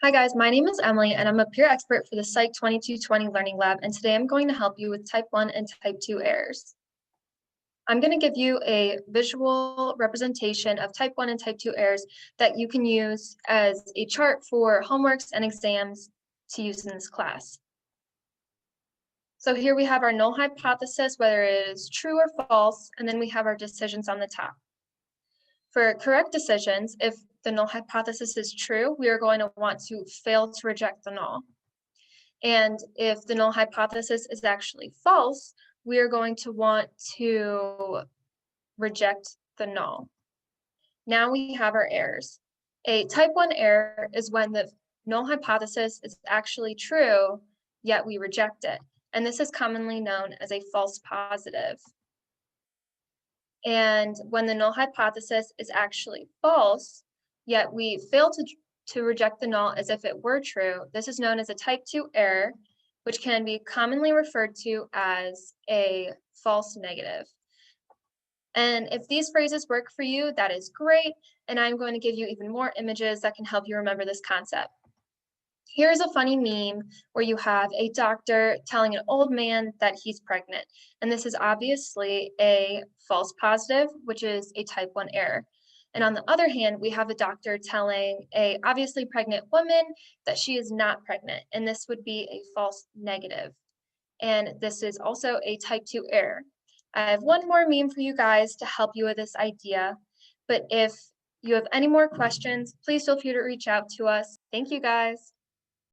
Hi guys, my name is Emily and I'm a peer expert for the Psych 2220 Learning Lab, and today I'm going to help you with type 1 and type 2 errors. I'm going to give you a visual representation of type 1 and type 2 errors that you can use as a chart for homeworks and exams to use in this class. So here we have our null hypothesis, whether it is true or false, and then we have our decisions on the top. For correct decisions, if the null hypothesis is true, we are going to want to fail to reject the null. And if the null hypothesis is actually false, we are going to want to reject the null. Now we have our errors. A type 1 error is when the null hypothesis is actually true, yet we reject it. And this is commonly known as a false positive. And when the null hypothesis is actually false, yet we fail to reject the null as if it were true, this is known as a type 2 error, which can be commonly referred to as a false negative. And if these phrases work for you, that is great. And I'm going to give you even more images that can help you remember this concept. Here's a funny meme where you have a doctor telling an old man that he's pregnant. And this is obviously a false positive, which is a type 1 error. And on the other hand, we have a doctor telling a obviously pregnant woman that she is not pregnant. And this would be a false negative. And this is also a type 2 error. I have one more meme for you guys to help you with this idea. But if you have any more questions, please feel free to reach out to us. Thank you guys.